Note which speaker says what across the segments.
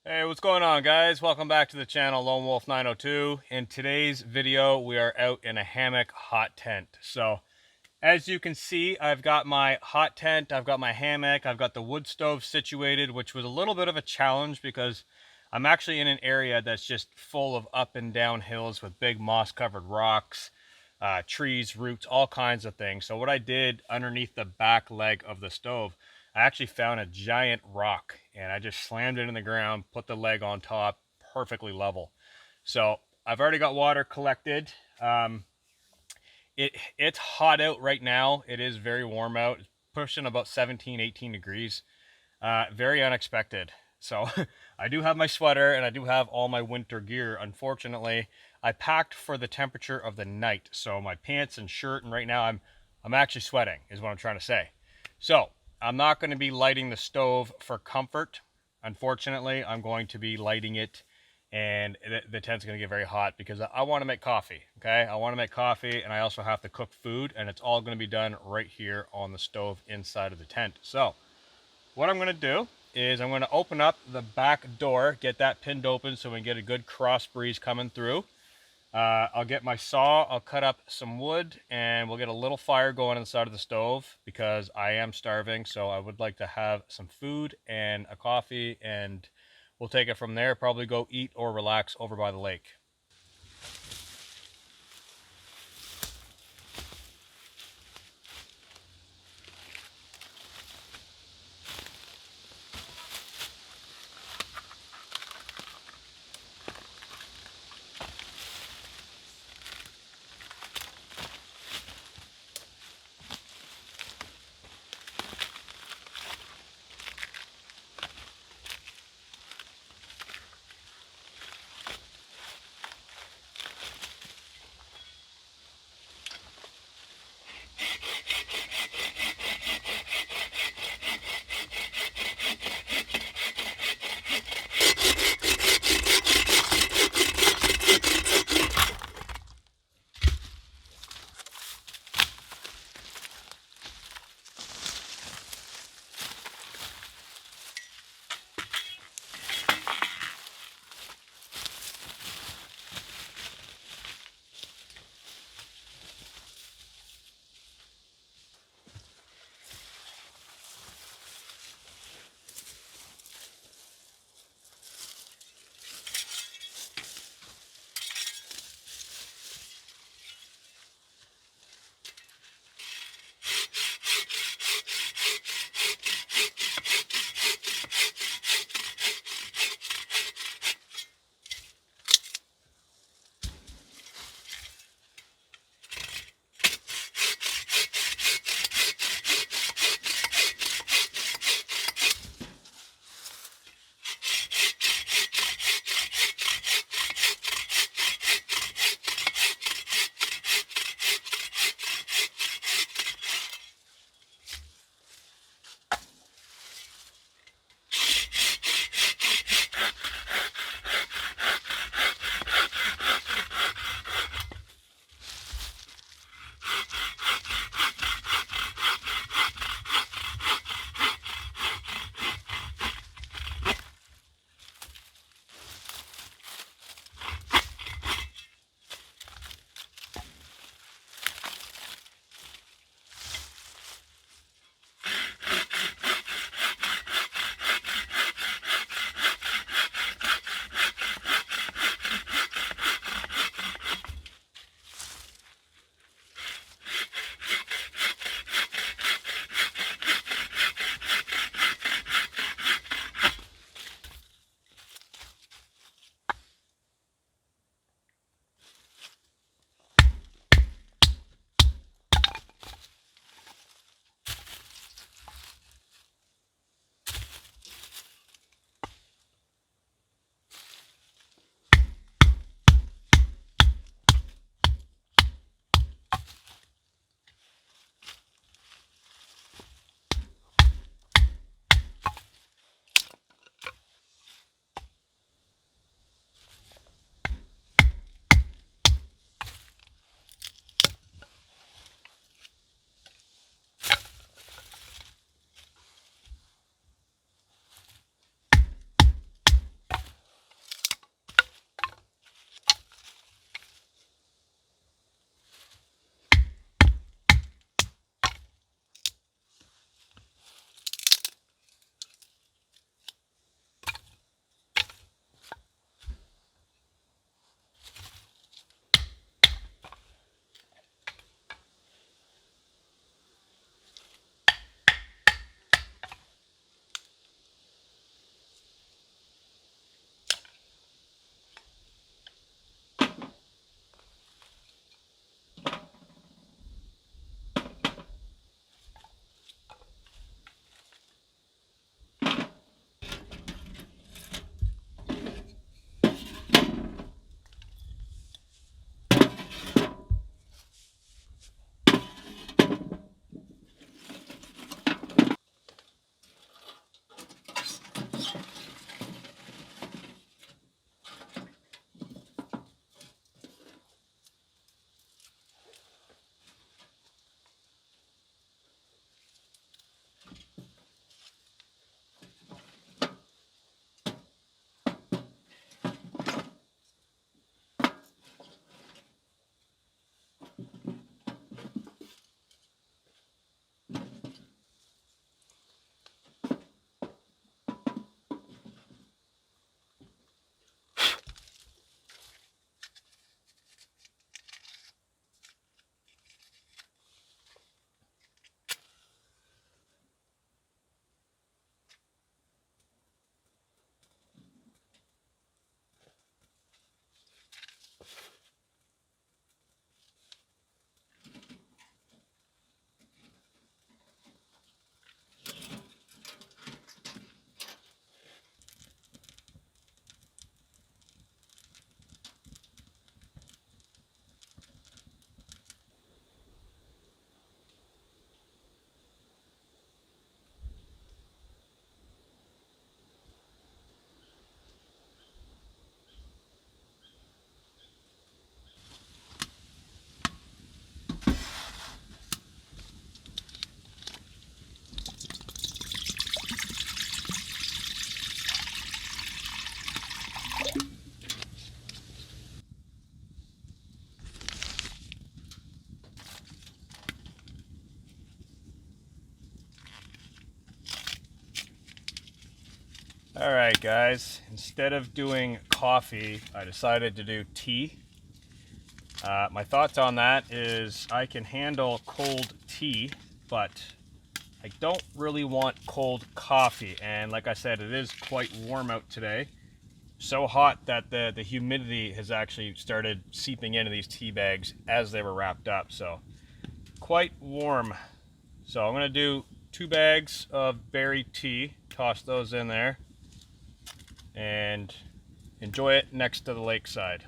Speaker 1: Hey, what's going on, guys? Welcome back to the channel, Lone Wolf 902. In today's video, we are out in a hammock hot tent. So, as you can see, I've got my hot tent, I've got my hammock, I've got the wood stove situated, which was a little bit of a challenge because I'm actually in an area that's just full of up and down hills with big moss-covered rocks, trees, roots, all kinds of things. So what I did underneath the back leg of the stove, I actually found a giant rock and I just slammed it in the ground, put the leg on top, perfectly level. So I've already got water collected. It's hot out right now. It is very warm out. It's pushing about 17, 18 degrees. Very unexpected. So I do have my sweater and I do have all my winter gear. Unfortunately, I packed for the temperature of the night. So my pants and shirt, and right now I'm actually sweating is what I'm trying to say. So I'm not going to be lighting the stove for comfort. Unfortunately, I'm going to be lighting it and the tent's going to get very hot because I want to make coffee. Okay, I want to make coffee and I also have to cook food, and it's all going to be done right here on the stove inside of the tent. So what I'm going to do is I'm going to open up the back door, get that pinned open so we can get a good cross breeze coming through. I'll get my saw, I'll cut up some wood, and we'll get a little fire going inside of the stove because I am starving. So I would like to have some food and a coffee, and we'll take it from there. Probably go eat or relax over by the lake. All right, guys, instead of doing coffee, I decided to do tea. My thoughts on that is I can handle cold tea, but I don't really want cold coffee. And like I said, it is quite warm out today. So hot that the humidity has actually started seeping into these tea bags as they were wrapped up. So quite warm. So I'm gonna do 2 bags of berry tea, toss those in there, and enjoy it next to the lakeside.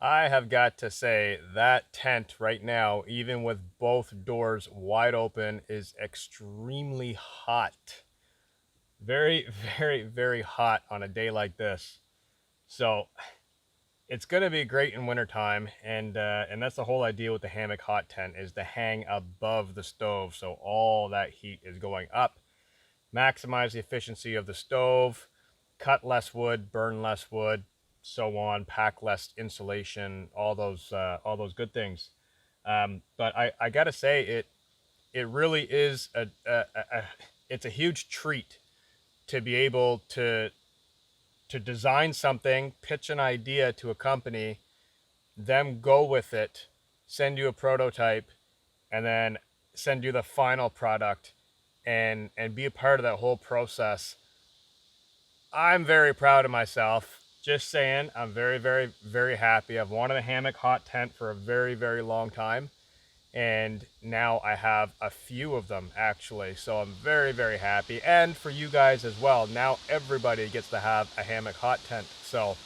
Speaker 1: I have got to say that tent right now, even with both doors wide open, is extremely hot. Very, very, very hot on a day like this. So it's going to be great in wintertime, and that's the whole idea with the hammock hot tent is to hang above the stove, so all that heat is going up. Maximize the efficiency of the stove, cut less wood, burn less wood, so on, pack less insulation, all those good things. But I gotta say it really is a it's a huge treat to be able to design something, pitch an idea to a company, them go with it, send you a prototype, and then send you the final product, and be a part of that whole process. I'm very proud of myself. Just saying, I'm very, very, very happy. I've wanted a hammock hot tent for a very, very long time. And now I have a few of them actually. So I'm very, very happy. And for you guys as well. Now everybody gets to have a hammock hot tent. So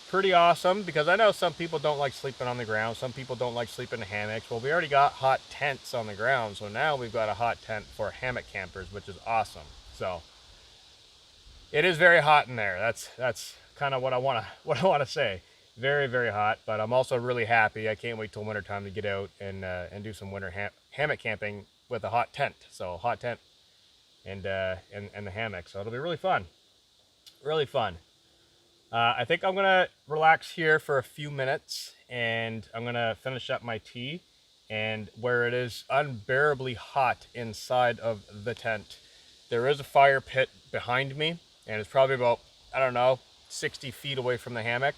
Speaker 1: pretty awesome, because I know some people don't like sleeping on the ground. Some people don't like sleeping in hammocks. Well, we already got hot tents on the ground. So now we've got a hot tent for hammock campers, which is awesome. So it is very hot in there. That's kind of what I want to say. Very, very hot, but I'm also really happy. I can't wait till wintertime to get out and do some winter hammock camping with a hot tent. So hot tent and the hammock. So it'll be really fun. Really fun. I think I'm gonna relax here for a few minutes, and I'm gonna finish up my tea. And where it is unbearably hot inside of the tent, there is a fire pit behind me, and it's probably about, I don't know, 60 feet away from the hammock.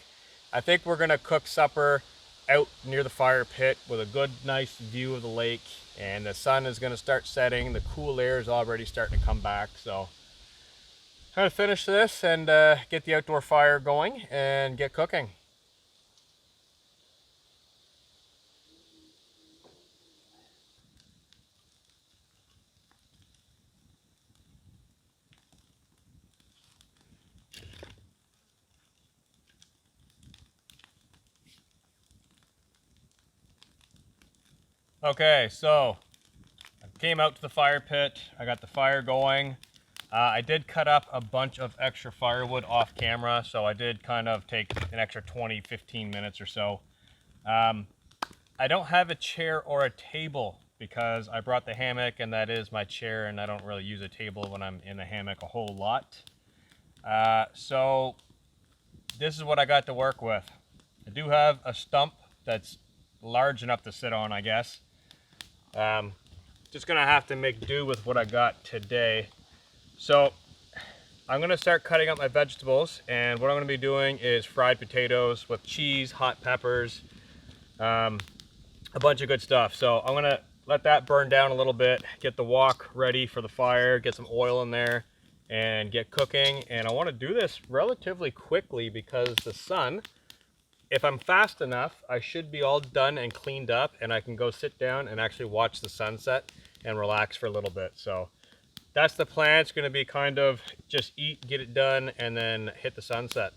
Speaker 1: I think we're gonna cook supper out near the fire pit with a good, nice view of the lake, and the sun is gonna start setting. The cool air is already starting to come back, so trying to finish this and get the outdoor fire going and get cooking. Okay, so I came out to the fire pit. I got the fire going. I did cut up a bunch of extra firewood off camera, so I did kind of take an extra 20-15 minutes or so. I don't have a chair or a table because I brought the hammock and that is my chair, and I don't really use a table when I'm in the hammock a whole lot. So this is what I got to work with. I do have a stump that's large enough to sit on, I guess. Just gonna have to make do with what I got today. So I'm gonna start cutting up my vegetables, and what I'm gonna be doing is fried potatoes with cheese, hot peppers, a bunch of good stuff. So I'm gonna let that burn down a little bit, get the wok ready for the fire, get some oil in there, and get cooking. And I wanna do this relatively quickly because the sun, if I'm fast enough, I should be all done and cleaned up, and I can go sit down and actually watch the sunset and relax for a little bit. So that's the plan. It's going to be kind of just eat, get it done, and then hit the sunset.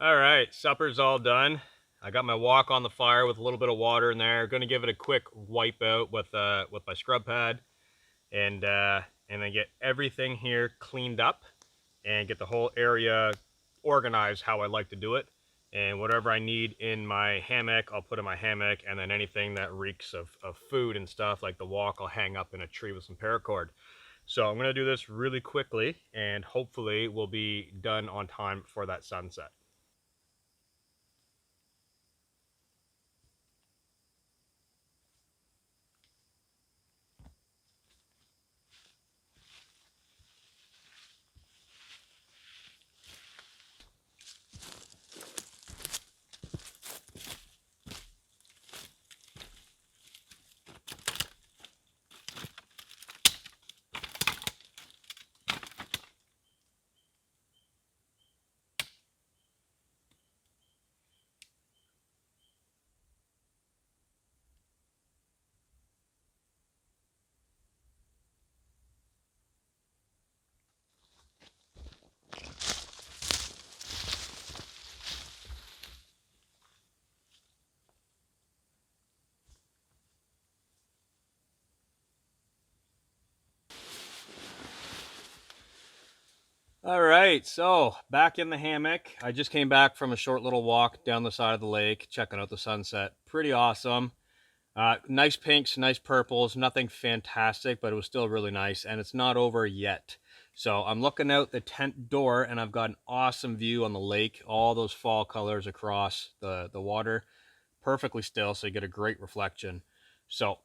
Speaker 1: All right, supper's all done. I got my wok on the fire with a little bit of water in there. Going to give it a quick wipe out with my scrub pad, and then get everything here cleaned up and get the whole area organized how I like to do it. And whatever I need in my hammock, I'll put in my hammock, and then anything that reeks of food and stuff like the wok, I'll hang up in a tree with some paracord. So I'm going to do this really quickly, and hopefully we'll be done on time for that sunset. All right, so back in the hammock. I just came back from a short little walk down the side of the lake, checking out the sunset. Pretty awesome. Nice pinks, nice purples, nothing fantastic, but it was still really nice, and it's not over yet. So I'm looking out the tent door, and I've got an awesome view on the lake, all those fall colors across the water, perfectly still, so you get a great reflection. So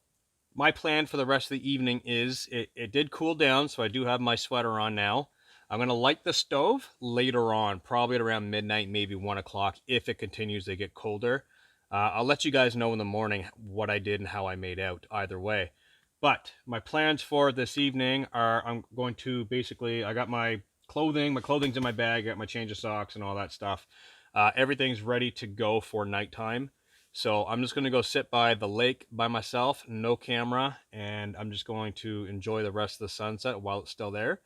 Speaker 1: my plan for the rest of the evening is it did cool down, so I do have my sweater on now. I'm going to light the stove later on, probably at around midnight, maybe 1 o'clock, if it continues to get colder. I'll let you guys know in the morning what I did and how I made out either way. But my plans for this evening are I'm going to basically, I got my clothing's in my bag, I got my change of socks and all that stuff. Everything's ready to go for nighttime. So I'm just going to go sit by the lake by myself, no camera, and I'm just going to enjoy the rest of the sunset while it's still there.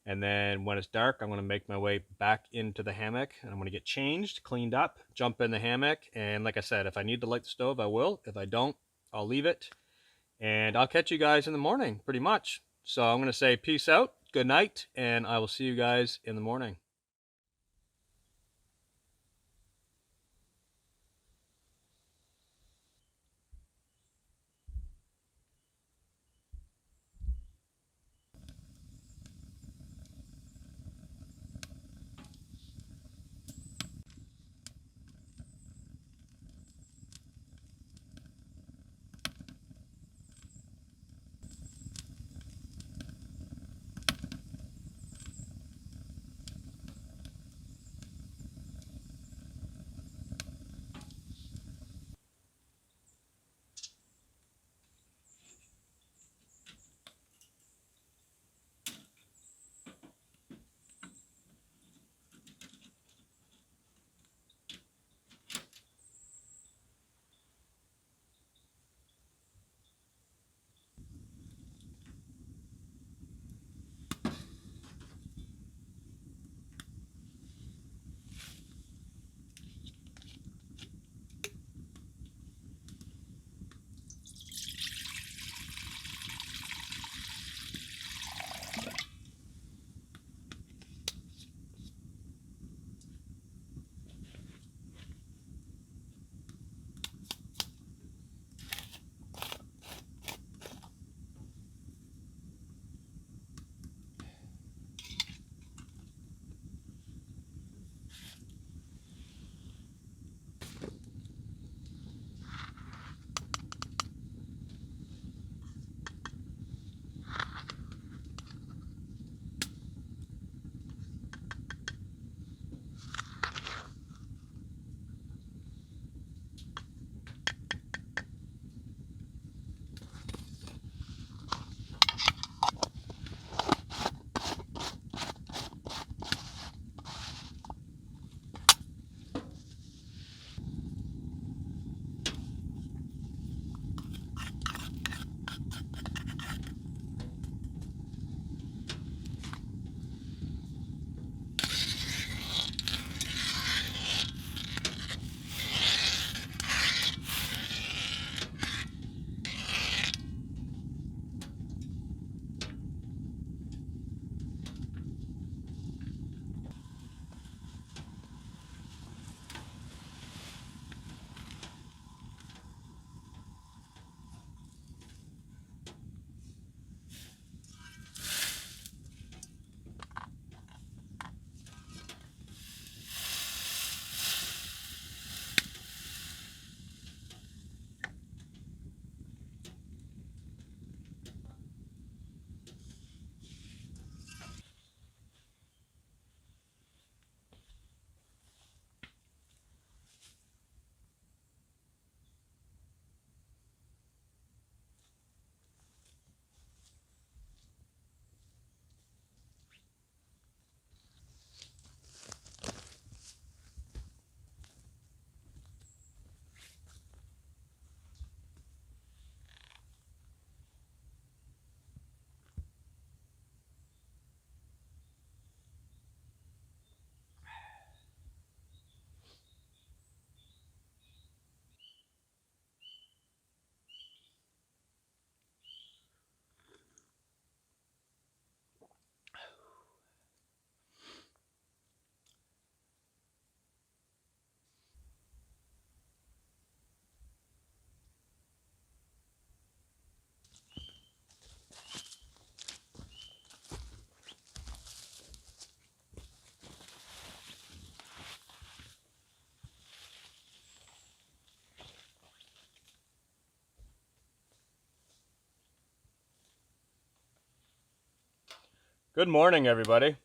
Speaker 1: And then when it's dark, I'm going to make my way back into the hammock, and I'm going to get changed, cleaned up, jump in the hammock. And like I said, if I need to light the stove, I will. If I don't, I'll leave it. And I'll catch you guys in the morning, pretty much. So I'm going to say peace out, good night, and I will see you guys in the morning. Good morning, everybody.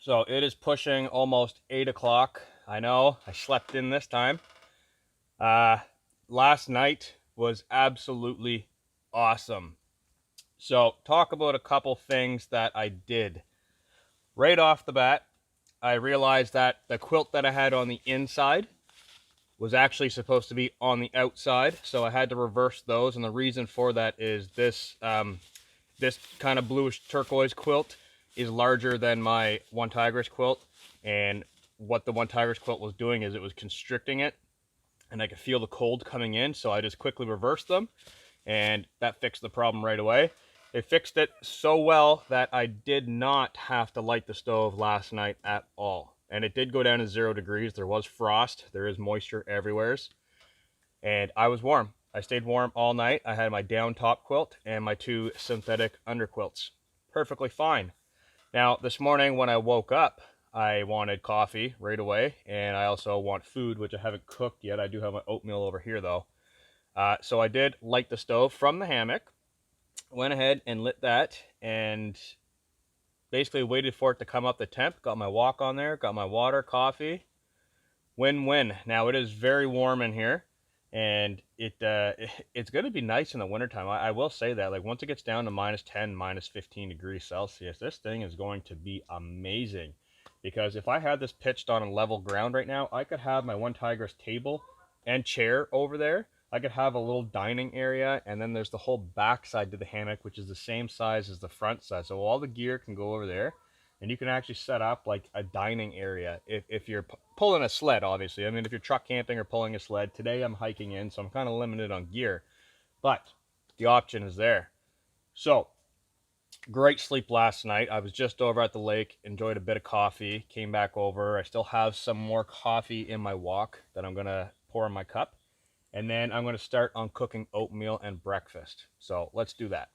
Speaker 1: So it is pushing almost 8 o'clock. I know, I slept in this time. Last night was absolutely awesome. So talk about a couple things that I did. Right off the bat, I realized that the quilt that I had on the inside was actually supposed to be on the outside, so I had to reverse those, and the reason for that is this kind of bluish turquoise quilt is larger than my One Tigress quilt, and what the One Tigress quilt was doing is it was constricting it, and I could feel the cold coming in, so I just quickly reversed them, and that fixed the problem right away. It fixed it so well that I did not have to light the stove last night at all. And it did go down to 0 degrees. There was frost. There is moisture everywhere. And I was warm. I stayed warm all night. I had my down top quilt and my 2 synthetic underquilts. Perfectly fine. Now, this morning when I woke up, I wanted coffee right away. And I also want food, which I haven't cooked yet. I do have my oatmeal over here, though. So I did light the stove from the hammock. Went ahead and lit that and basically waited for it to come up the temp. Got my wok on there, got my water, coffee. Win-win. Now it is very warm in here, and it's going to be nice in the wintertime. I will say that. Like once it gets down to -10, -15 degrees Celsius, this thing is going to be amazing. Because if I had this pitched on a level ground right now, I could have my One Tigress table and chair over there. I could have a little dining area, and then there's the whole back side to the hammock, which is the same size as the front side. So all the gear can go over there, and you can actually set up like a dining area if you're pulling a sled, obviously. I mean, if you're truck camping or pulling a sled. Today I'm hiking in, so I'm kind of limited on gear, but the option is there. So, great sleep last night. I was just over at the lake, enjoyed a bit of coffee, came back over. I still have some more coffee in my wok that I'm going to pour in my cup. And then I'm going to start on cooking oatmeal and breakfast. So let's do that.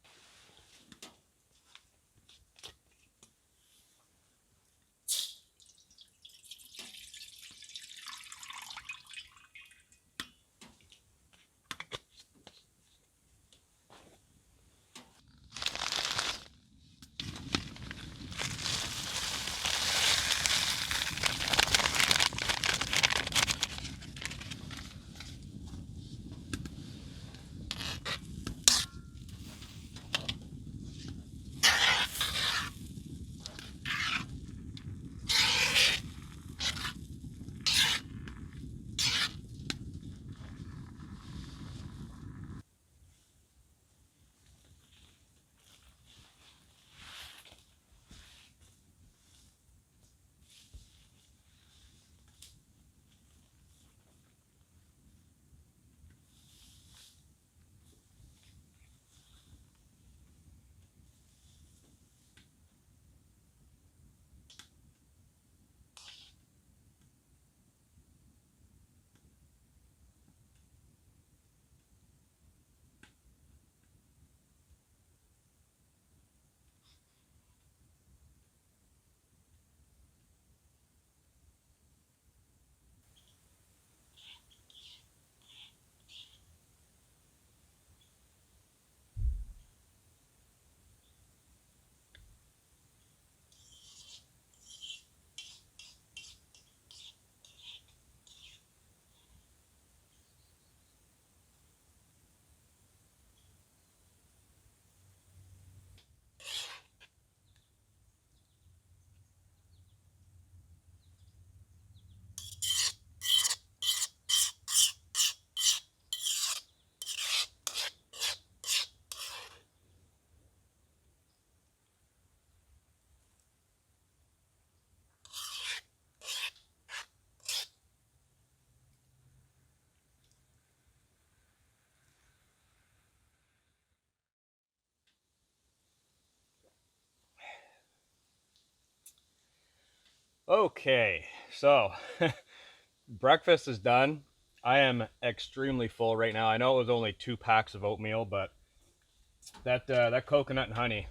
Speaker 1: Okay, so breakfast is done. I am extremely full right now. I know it was only 2 packs of oatmeal, but that coconut and honey,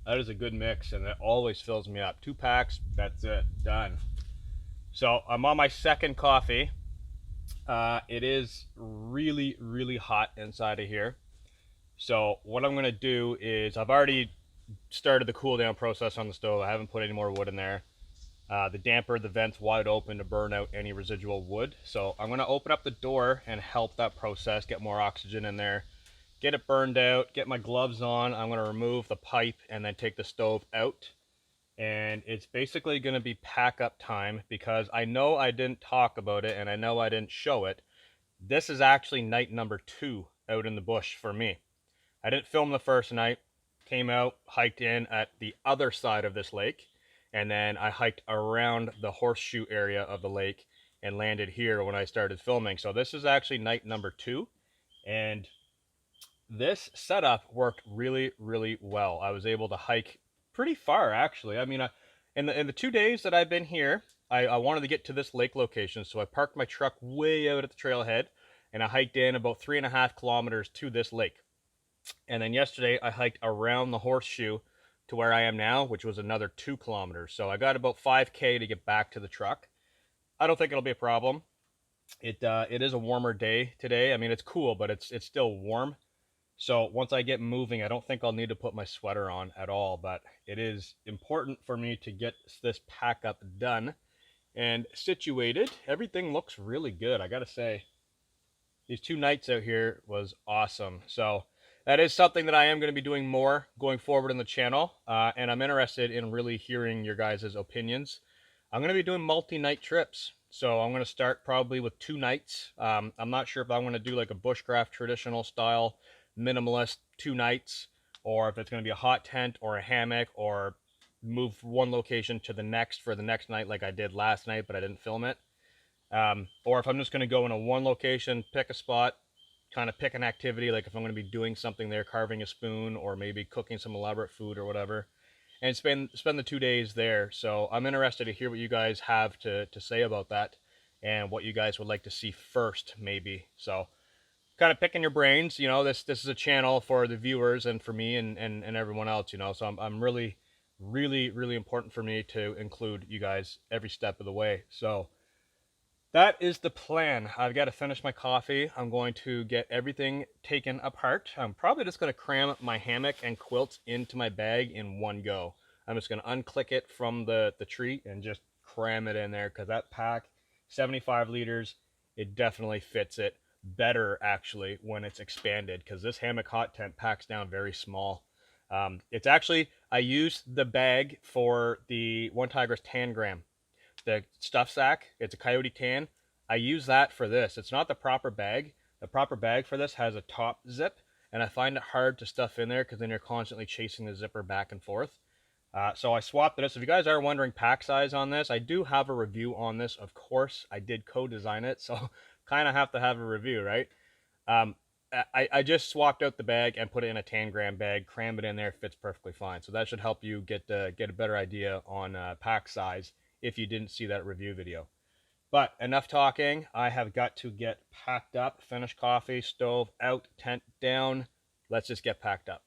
Speaker 1: that is a good mix, and it always fills me up. 2 packs, that's it, done. So I'm on my second coffee. It is really, really hot inside of here. So what I'm gonna do is I've already started the cool down process on the stove. I haven't put any more wood in there. The damper, the vent's wide open to burn out any residual wood. So I'm gonna open up the door and help that process, get more oxygen in there, get it burned out, get my gloves on. I'm gonna remove the pipe and then take the stove out. And it's basically gonna be pack up time because I know I didn't talk about it and I know I didn't show it. This is actually night number 2 out in the bush for me. I didn't film the first night, came out, hiked in at the other side of this lake, and then I hiked around the horseshoe area of the lake and landed here when I started filming. So this is actually night number 2, and this setup worked really, really well. I was able to hike pretty far, actually. I mean, in the 2 days that I've been here, I wanted to get to this lake location, so I parked my truck way out at the trailhead, and I hiked in about 3.5 kilometers to this lake. And then yesterday I hiked around the horseshoe to where I am now, which was another 2 kilometers. So I got about 5K to get back to the truck. I don't think it'll be a problem. It is a warmer day today. I mean, it's cool, but it's still warm. So once I get moving, I don't think I'll need to put my sweater on at all, but it is important for me to get this pack up done and situated. Everything looks really good, I gotta say. These 2 nights out here was awesome. So that is something that I am going to be doing more going forward in the channel, and I'm interested in really hearing your guys' opinions. I'm going to be doing multi-night trips, so I'm going to start probably with 2 nights. I'm not sure if I'm going to do like a bushcraft traditional style minimalist 2 nights, or if it's going to be a hot tent or a hammock, or move one location to the next for the next night like I did last night, but I didn't film it. Or if I'm just going to go in a one location, pick a spot, kind of pick an activity, like if I'm going to be doing something there, carving a spoon or maybe cooking some elaborate food or whatever, and spend the 2 days there. So I'm interested to hear what you guys have to say about that and what you guys would like to see first, maybe. So kind of picking your brains, you know, this is a channel for the viewers and for me and everyone else, you know, so I'm really, really, really important for me to include you guys every step of the way. So that is the plan. I've got to finish my coffee. I'm going to get everything taken apart. I'm probably just going to cram my hammock and quilts into my bag in one go. I'm just going to unclick it from the tree and just cram it in there because that pack, 75 liters, it definitely fits it better actually when it's expanded because this hammock hot tent packs down very small. It's actually, I used the bag for the One Tiger's Tangram. The stuff sack, it's a Coyote tan. I use that for this. It's not the proper bag. The proper bag for this has a top zip, and I find it hard to stuff in there because then you're constantly chasing the zipper back and forth. So I swapped this. If you guys are wondering pack size on this, I do have a review on this. Of course, I did co-design it, so kind of have to have a review, right? I just swapped out the bag and put it in a Tangram bag, cram it in there, fits perfectly fine. So that should help you get a better idea on pack size if you didn't see that review video. But enough talking. I have got to get packed up, finish coffee, stove out, tent down. Let's just get packed up.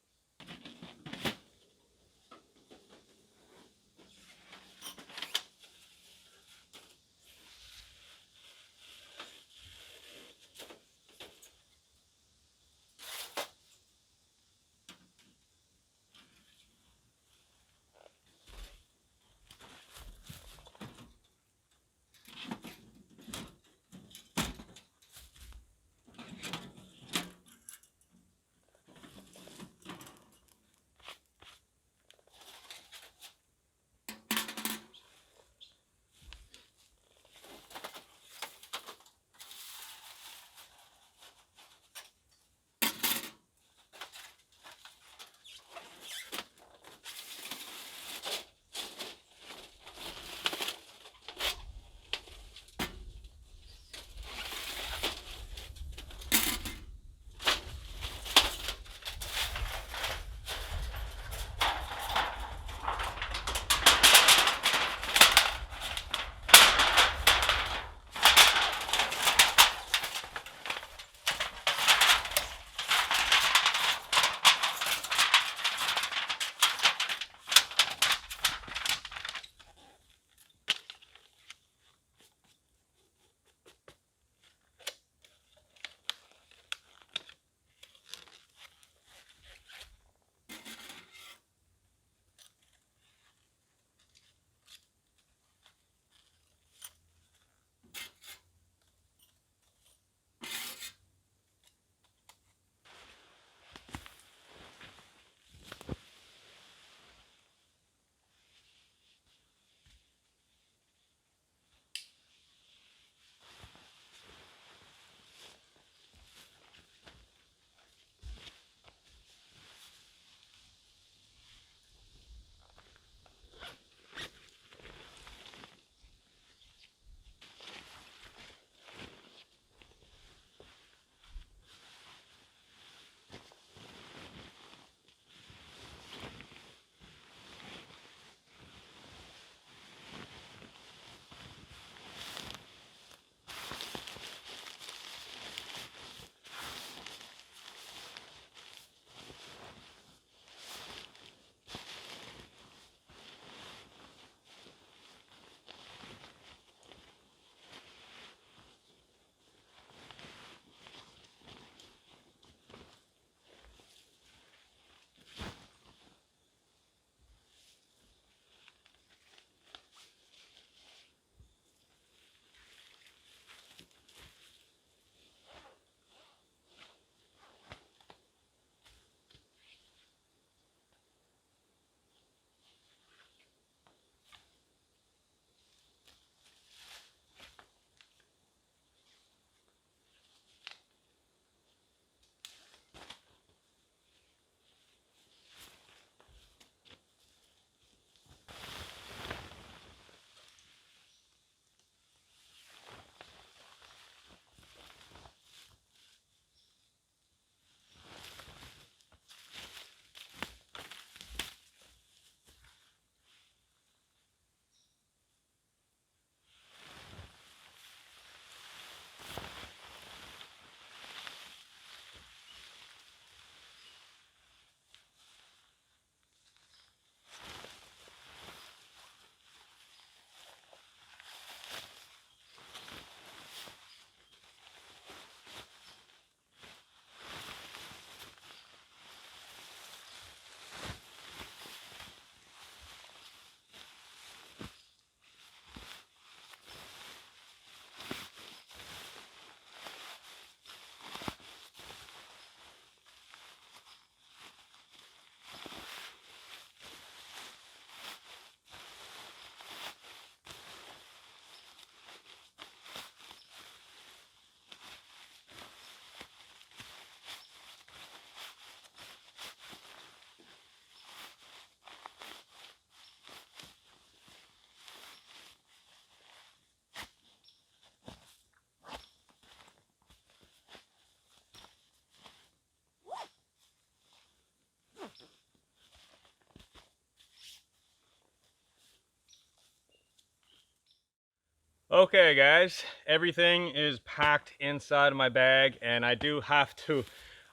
Speaker 1: Okay guys, everything is packed inside of my bag, and I do have to,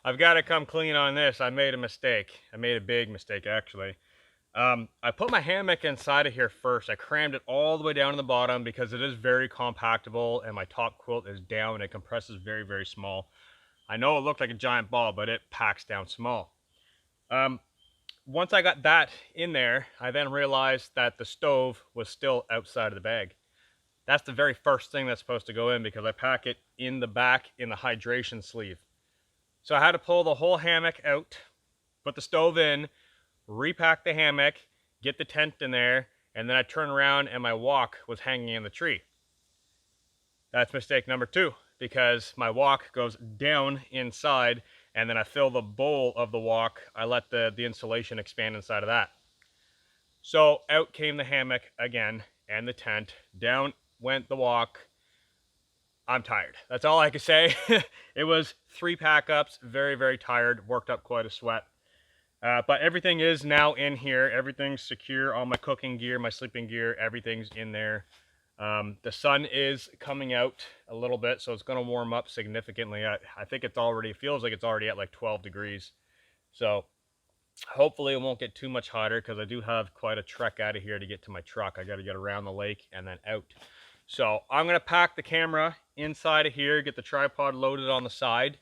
Speaker 1: I've got to come clean on this. I made a mistake. I made a big mistake actually. I put my hammock inside of here first. I crammed it all the way down to the bottom because it is very compactable and my top quilt is down. It compresses very, very small. I know it looked like a giant ball, but it packs down small. Once I got that in there, I then realized that the stove was still outside of the bag. That's the very first thing that's supposed to go in because I pack it in the back in the hydration sleeve. So I had to pull the whole hammock out, put the stove in, repack the hammock, get the tent in there, and then I turn around and my wok was hanging in the tree. That's mistake number 2, because my wok goes down inside, and then I fill the bowl of the wok. I let the insulation expand inside of that. So out came the hammock again and the tent. Down went the wok. I'm tired. That's all I can say. It was 3 pack-ups, very, very tired, worked up quite a sweat. But everything is now in here. Everything's secure. All my cooking gear, my sleeping gear, everything's in there. The sun is coming out a little bit, so it's going to warm up significantly. I think it feels like it's already at like 12 degrees. So hopefully it won't get too much hotter because I do have quite a trek out of here to get to my truck. I got to get around the lake and then out. So I'm going to pack the camera inside of here, get the tripod loaded on the side,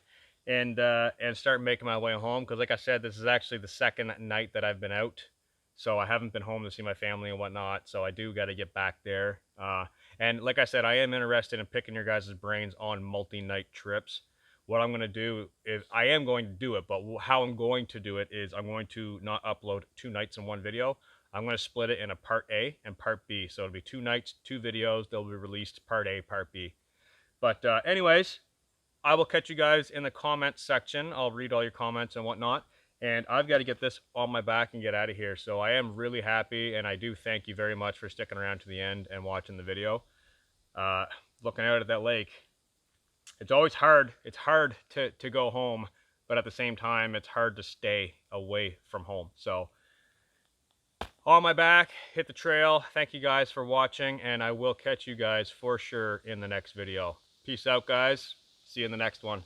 Speaker 1: and start making my way home. Because like I said, this is actually the second night that I've been out. So I haven't been home to see my family and whatnot. So I do got to get back there. And like I said, I am interested in picking your guys' brains on multi-night trips. What I'm going to do is, I am going to do it, but how I'm going to do it is I'm going to not upload 2 nights in one video. I'm going to split it in a part A and part B. So it'll be 2 nights, 2 videos. They'll be released part A, part B. But anyways, I will catch you guys in the comments section. I'll read all your comments and whatnot. And I've got to get this on my back and get out of here. So I am really happy, and I do thank you very much for sticking around to the end and watching the video. Looking out at that lake, it's always hard. It's hard to go home, but at the same time, it's hard to stay away from home. So on my back, hit the trail. Thank you guys for watching, and I will catch you guys for sure in the next video. Peace out, guys. See you in the next one.